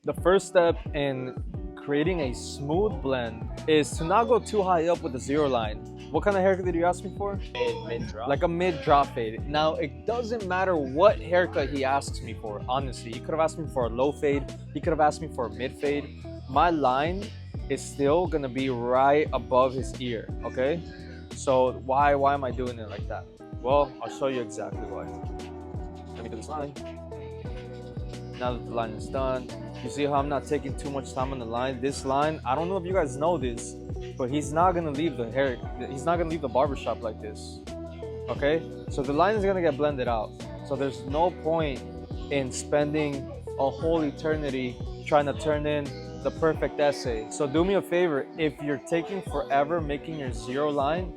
The first step in creating a smooth blend is to not go too high up with the zero line. What kind of haircut did you ask me for? Mid-drop. Like a mid-drop fade. Now, it doesn't matter what haircut he asks me for, honestly. He could have asked me for a low fade. He could have asked me for a mid fade. My line is still gonna be right above his ear, okay? So why am I doing it like that? Well, I'll show you exactly why. Let me do this line. Now that the line is done, you see how I'm not taking too much time on the line? This line, I don't know if you guys know this, but he's not gonna leave the barbershop like this, okay? So the line is gonna get blended out. So there's no point in spending a whole eternity trying to turn in the perfect essay. So do me a favor, if you're taking forever making your zero line,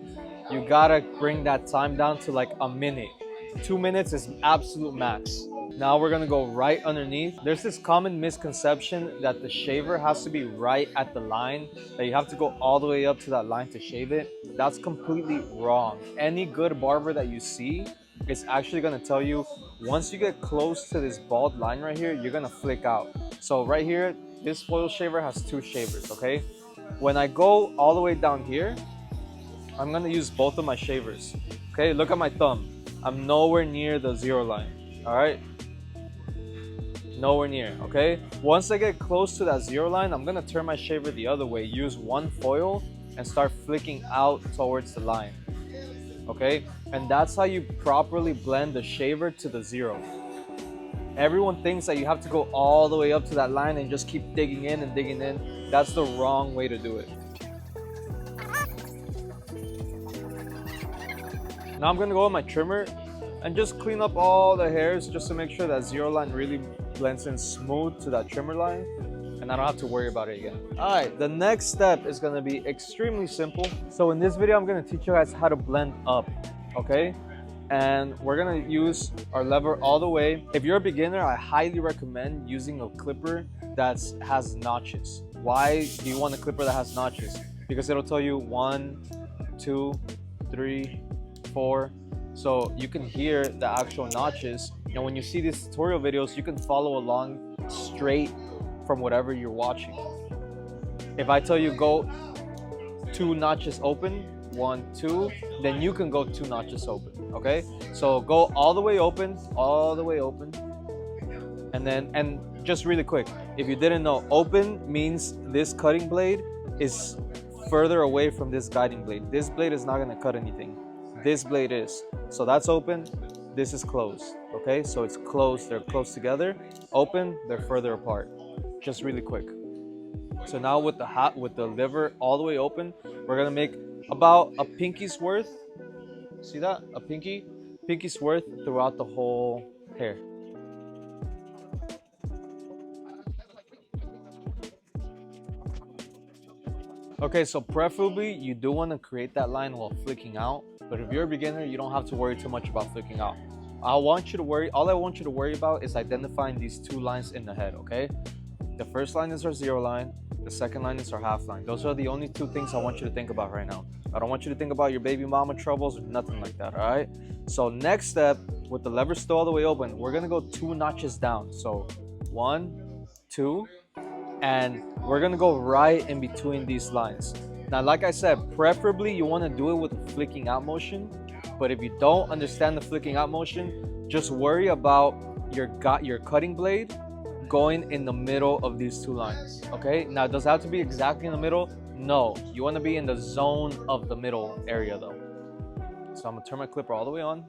you gotta bring that time down to like a minute. 2 minutes is absolute max. Now we're gonna go right underneath. There's this common misconception that the shaver has to be right at the line, that you have to go all the way up to that line to shave it. That's completely wrong. Any good barber that you see is actually gonna tell you, once you get close to this bald line right here, you're gonna flick out. So right here, this foil shaver has 2 shavers, okay? When I go all the way down here, I'm gonna use both of my shavers. Okay, look at my thumb. I'm nowhere near the zero line, all right? Nowhere near, okay? Once I get close to that zero line, I'm gonna turn my shaver the other way, use one foil, and start flicking out towards the line, okay? And that's how you properly blend the shaver to the zero. Everyone thinks that you have to go all the way up to that line and just keep digging in and digging in. That's the wrong way to do it. Now I'm gonna go with my trimmer and just clean up all the hairs just to make sure that zero line really blends in smooth to that trimmer line and I don't have to worry about it again. All right, the next step is gonna be extremely simple. So in this video, I'm gonna teach you guys how to blend up, okay? And we're gonna use our lever all the way. If you're a beginner, I highly recommend using a clipper that has notches. Why do you want a clipper that has notches? Because it'll tell you 1, 2, 3, 4. So you can hear the actual notches. And when you see these tutorial videos, you can follow along straight from whatever you're watching. If I tell you go 2 notches open, 1, 2, then you can go 2 notches open, okay? So go all the way open, and just really quick, if you didn't know, open means this cutting blade is further away from this guiding blade. This blade is not gonna cut anything. This blade is. So that's open, this is closed, okay? So it's closed, they're close together. Open, they're further apart. Just really quick. So now with the lever all the way open, we're gonna make about a pinky's worth. See that? A pinky's worth throughout the whole hair. Okay, so preferably you do want to create that line while flicking out, but if you're a beginner, you don't have to worry too much about flicking out. All I want you to worry about is identifying these 2 lines in the head, okay? The first line is our zero line, the second line is our half line. Those are the only 2 things I want you to think about right now. I don't want you to think about your baby mama troubles or nothing like that, all right? So next step, with the lever still all the way open, we're gonna go 2 notches down. So 1, 2, and we're gonna go right in between these lines. Now, like I said, preferably you wanna do it with a flicking out motion, but if you don't understand the flicking out motion, just worry about your cutting blade going in the middle of these 2 lines, okay? Now, does it have to be exactly in the middle? No, you wanna be in the zone of the middle area though. So I'm gonna turn my clipper all the way on.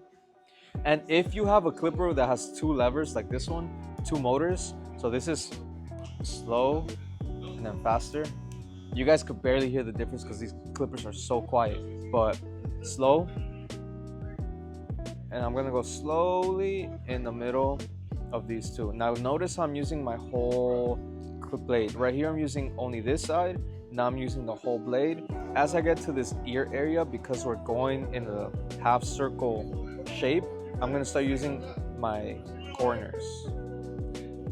And if you have a clipper that has 2 levers like this one, 2 motors, so this is slow and then faster. You guys could barely hear the difference because these clippers are so quiet, but slow. And I'm gonna go slowly in the middle of these 2. Now notice how I'm using my whole clip blade. Right here I'm using only this side. Now I'm using the whole blade. As I get to this ear area, because we're going in a half circle shape, I'm gonna start using my corners.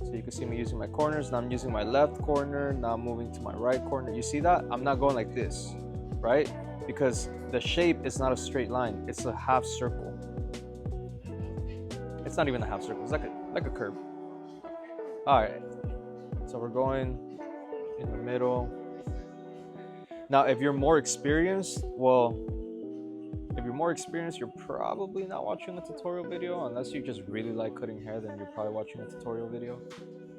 So you can see me using my corners. Now I'm using my left corner. Now I'm moving to my right corner. You see that? I'm not going like this, right? Because the shape is not a straight line. It's a half circle. It's not even a half circle. It's like a curve. All right. So we're going in the middle. Now, if you're more experienced, well, if you're more experienced, you're probably not watching a tutorial video. Unless you just really like cutting hair, then you're probably watching a tutorial video.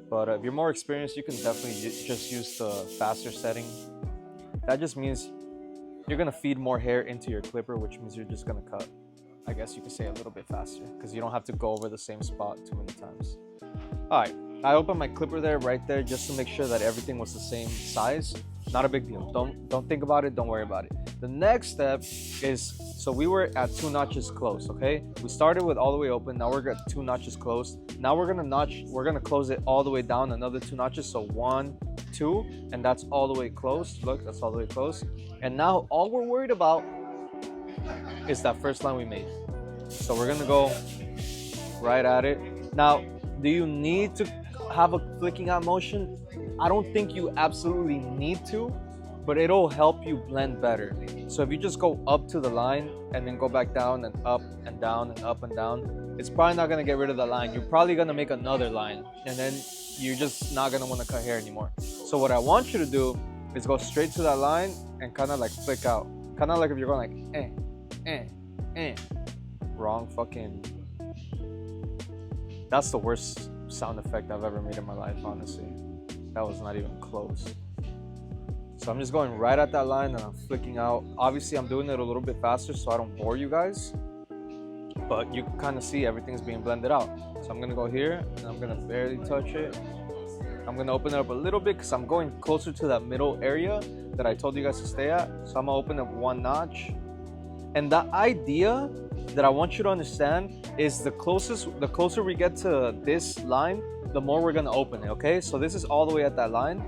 But if you're more experienced, you can definitely just use the faster setting. That just means you're gonna feed more hair into your clipper, which means you're just gonna cut, I guess you could say, a little bit faster, because you don't have to go over the same spot too many times. All right, I opened my clipper there, right there, just to make sure that everything was the same size. Not a big deal. Don't think about it. Don't worry about it. The next step is, so we were at 2 notches closed, okay? We started with all the way open. Now we're at 2 notches closed. Now we're gonna close it all the way down another 2 notches. So 1, 2, and that's all the way closed. Look, that's all the way closed. And now all we're worried about is that first line we made. So we're gonna go right at it. Now, do you need to have a flicking out motion? I don't think you absolutely need to, but it'll help you blend better. So if you just go up to the line and then go back down and up and down and up and down, it's probably not gonna get rid of the line. You're probably gonna make another line, and then you're just not gonna wanna cut hair anymore. So what I want you to do is go straight to that line and kind of like flick out. Kind of like if you're going like, wrong fucking. That's the worst sound effect I've ever made in my life, honestly. That was not even close. So I'm just going right at that line and I'm flicking out. Obviously, I'm doing it a little bit faster so I don't bore you guys. But you can kind of see everything's being blended out. So I'm gonna go here and I'm gonna barely touch it. I'm gonna open it up a little bit because I'm going closer to that middle area that I told you guys to stay at. So I'm gonna open up 1 notch. And the idea that I want you to understand is the closer we get to this line, the more we're gonna open it, okay? So this is all the way at that line.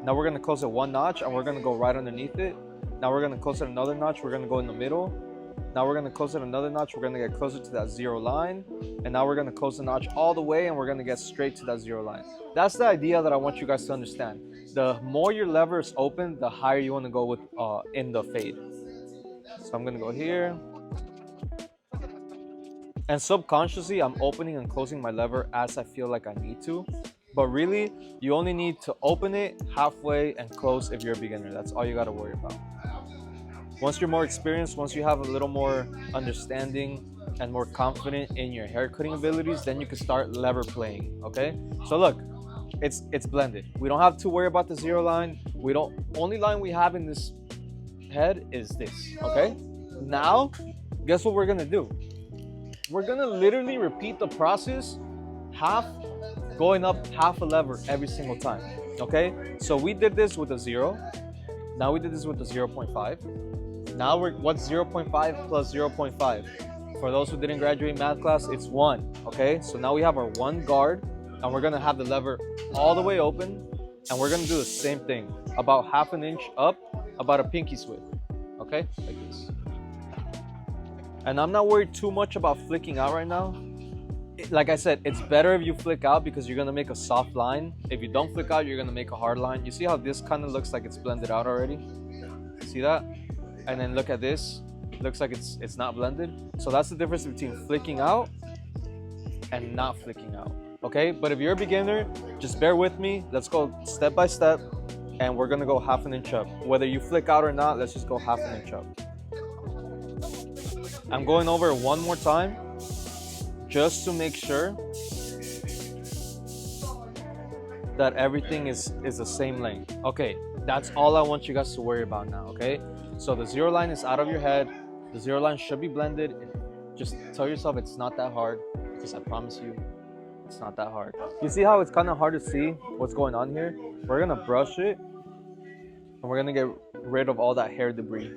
Now we're gonna close it 1 notch and we're gonna go right underneath it. Now we're gonna close it another notch, we're gonna go in the middle. Now we're gonna close it another notch, we're gonna get closer to that 0 line. And now we're gonna close the notch all the way and we're gonna get straight to that 0 line. That's the idea that I want you guys to understand. The more your lever is open, the higher you wanna go with in the fade. So I'm gonna go here. And subconsciously, I'm opening and closing my lever as I feel like I need to. But really, you only need to open it halfway and close if you're a beginner. That's all you gotta worry about. Once you're more experienced, once you have a little more understanding and more confident in your hair cutting abilities, then you can start lever playing, okay? So look, it's blended. We don't have to worry about the 0 line. Only line we have in this head is this, okay? Now, guess what we're gonna do? We're gonna literally repeat the process, going up half a lever every single time, okay? So we did this with a 0. Now we did this with the 0.5. Now what's 0.5 plus 0.5? For those who didn't graduate math class, it's 1, okay? So now we have our 1 guard, and we're gonna have the lever all the way open, and we're gonna do the same thing, about half an inch up, about a pinky's width, okay? Like this. And I'm not worried too much about flicking out right now. Like I said, it's better if you flick out because you're gonna make a soft line. If you don't flick out, you're gonna make a hard line. You see how this kind of looks like it's blended out already? See that? And then look at this. It looks like it's not blended. So that's the difference between flicking out and not flicking out, okay? But if you're a beginner, just bear with me. Let's go step by step, and we're gonna go half an inch up. Whether you flick out or not, let's just go half an inch up. I'm going over it 1 more time just to make sure that everything is the same length. Okay, that's all I want you guys to worry about now, okay? So the 0 line is out of your head. The 0 line should be blended. Just tell yourself it's not that hard, because I promise you, it's not that hard. You see how it's kind of hard to see what's going on here? We're gonna brush it, and we're gonna get rid of all that hair debris.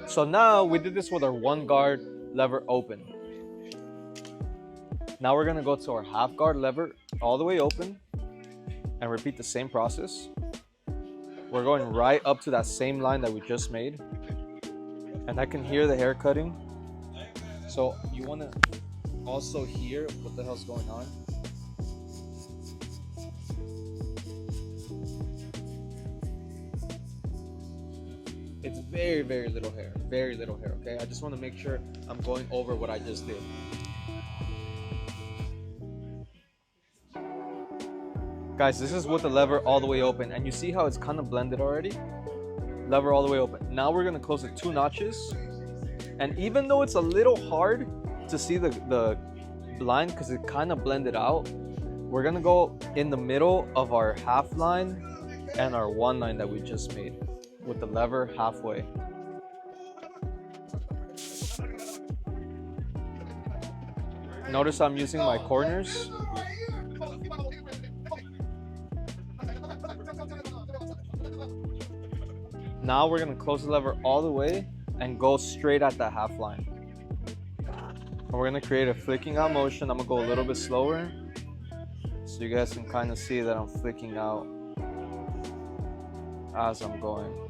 So now we did this with our 1 guard lever open. Now we're gonna go to our half guard lever all the way open and repeat the same process. We're going right up to that same line that we just made. And I can hear the hair cutting. So you wanna also hear what the hell's going on. It's very, very little hair, okay? I just want to make sure I'm going over what I just did. Guys, this is with the lever all the way open, and you see how it's kind of blended already? Lever all the way open. Now we're gonna close it 2 notches, and even though it's a little hard to see the line because it kind of blended out, we're gonna go in the middle of our half line and our 1 line that we just made with the lever halfway. Notice I'm using my corners. Now we're gonna close the lever all the way and go straight at that half line. And we're gonna create a flicking out motion. I'm gonna go a little bit slower so you guys can kind of see that I'm flicking out as I'm going.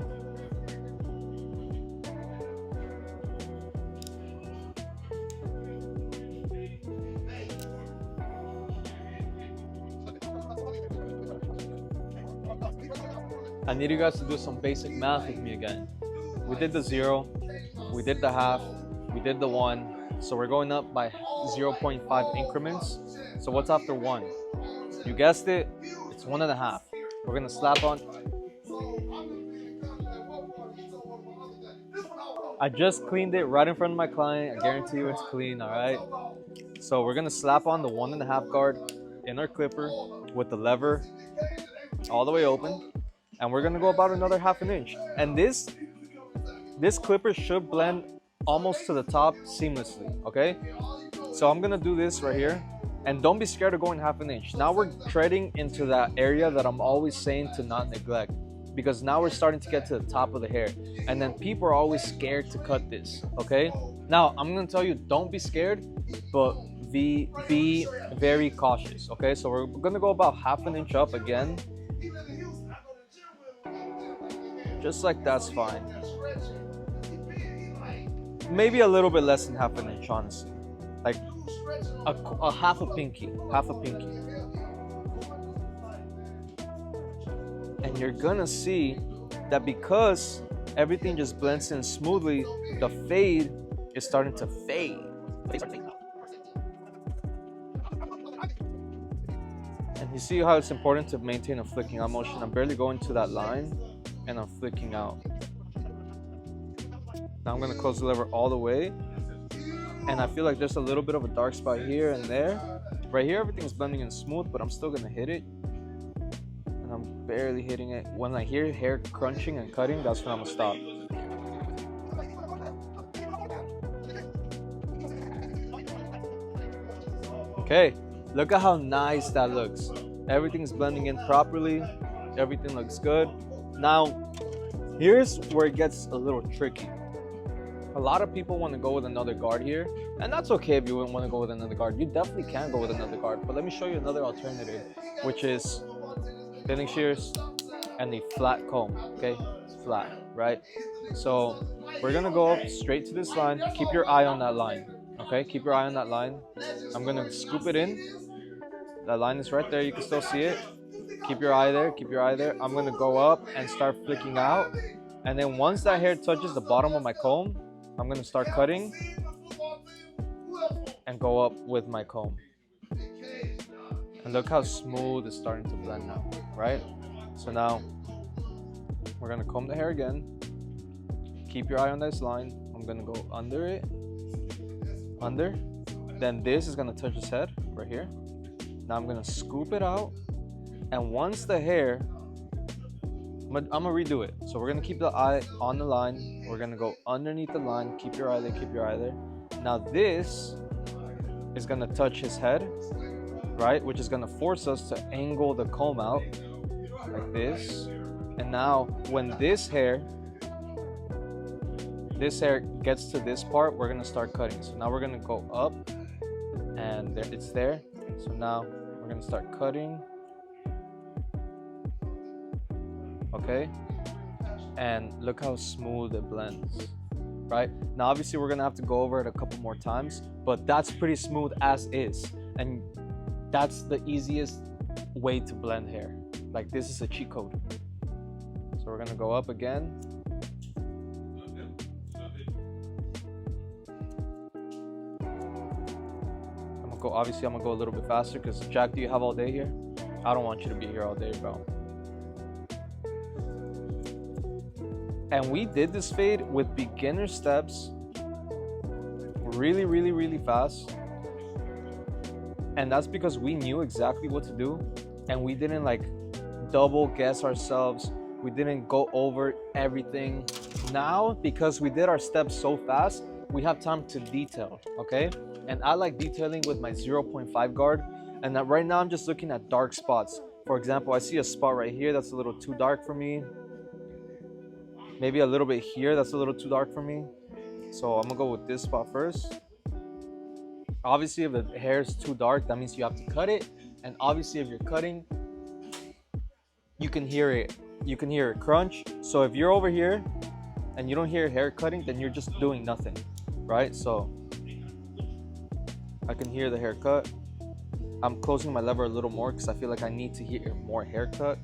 I need you guys to do some basic math with me again. We did the 0, we did the half, we did the 1. So we're going up by 0.5 increments. So what's after 1? You guessed it, it's 1.5. We're gonna slap on. I just cleaned it right in front of my client. I guarantee you it's clean, all right? So we're gonna slap on the 1.5 guard in our clipper with the lever all the way open. And we're gonna go about another 1/2 inch. And this clipper should blend almost to the top seamlessly, okay? So I'm gonna do this right here. And don't be scared of going 1/2 inch. Now we're treading into that area that I'm always saying to not neglect, because now we're starting to get to the top of the hair. And then people are always scared to cut this, okay? Now, I'm gonna tell you, don't be scared, but be very cautious, okay? So we're gonna go about 1/2 inch up again. Just like that's fine. Maybe a little bit less than 1/2 inch, honestly. Like a half a pinky. And you're gonna see that because everything just blends in smoothly, the fade is starting to fade. And you see how it's important to maintain a flicking out motion. I'm barely going to that line and I'm flicking out. Now I'm gonna close the lever all the way. And I feel like there's a little bit of a dark spot here and there. Right here, everything's blending in smooth, but I'm still gonna hit it. And I'm barely hitting it. When I hear hair crunching and cutting, that's when I'm gonna stop. Okay, look at how nice that looks. Everything's blending in properly. Everything looks good. Now, here's where it gets a little tricky. A lot of people want to go with another guard here, and that's okay if you wouldn't want to go with another guard. You definitely can go with another guard, but let me show you another alternative, which is thinning shears and the flat comb, okay? It's flat, right? So we're gonna go up straight to this line. Keep your eye on that line, okay? Keep your eye on that line. I'm gonna scoop it in. That line is right there, you can still see it. Keep your eye there, keep your eye there. I'm gonna go up and start flicking out. And then once that hair touches the bottom of my comb, I'm gonna start cutting and go up with my comb. And look how smooth it's starting to blend now, right? So now we're gonna comb the hair again. Keep your eye on this line. I'm gonna go under it, under. Then this is gonna touch his head right here. Now I'm gonna scoop it out. And once the hair, I'm gonna redo it. So we're gonna keep the eye on the line. We're gonna go underneath the line. Keep your eye there, keep your eye there. Now this is gonna touch his head, right? Which is gonna force us to angle the comb out like this. And now when this hair gets to this part, we're gonna start cutting. So now we're gonna go up and there, it's there. So now we're gonna start cutting. Okay, and look how smooth it blends, right? Now obviously we're gonna have to go over it a couple more times, but that's pretty smooth as is, and that's the easiest way to blend hair. Like, this is a cheat code. So we're gonna go up again. I'm gonna go a little bit faster because Jack, do you have all day here? I don't want you to be here all day, bro. And we did this fade with beginner steps, really, really, really fast. And that's because we knew exactly what to do, and we didn't like double guess ourselves. We didn't go over everything. Now, because we did our steps so fast, we have time to detail, okay? And I like detailing with my 0.5 guard. And that right now I'm just looking at dark spots. For example, I see a spot right here that's a little too dark for me. Maybe a little bit here that's a little too dark for me. So I'm gonna go with this spot first. Obviously, if the hair is too dark, that means you have to cut it. And obviously, if you're cutting, you can hear it. You can hear it crunch. So if you're over here and you don't hear hair cutting, then you're just doing nothing, right? So I can hear the hair cut. I'm closing my lever a little more because I feel like I need to hear more haircut,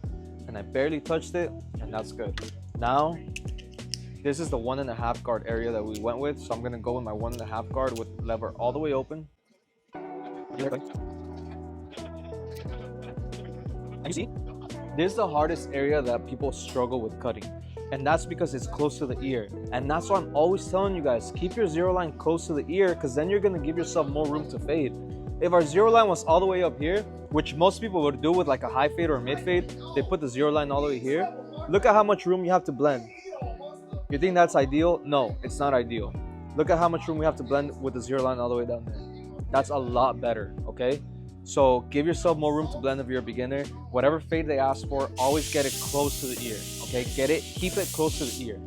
and I barely touched it, and that's good. Now, this is the 1.5 guard area that we went with, so I'm gonna go with my 1.5 guard with lever all the way open. And you see, this is the hardest area that people struggle with cutting, and that's because it's close to the ear. And that's why I'm always telling you guys, keep your zero line close to the ear, because then you're gonna give yourself more room to fade. If our zero line was all the way up here, which most people would do with like a high fade or a mid fade, they put the zero line all the way here. Look at how much room you have to blend. You think that's ideal? No, it's not ideal. Look at how much room we have to blend with the zero line all the way down there. That's a lot better, okay? So give yourself more room to blend if you're a beginner. Whatever fade they ask for, always get it close to the ear, okay? Get it, keep it close to the ear.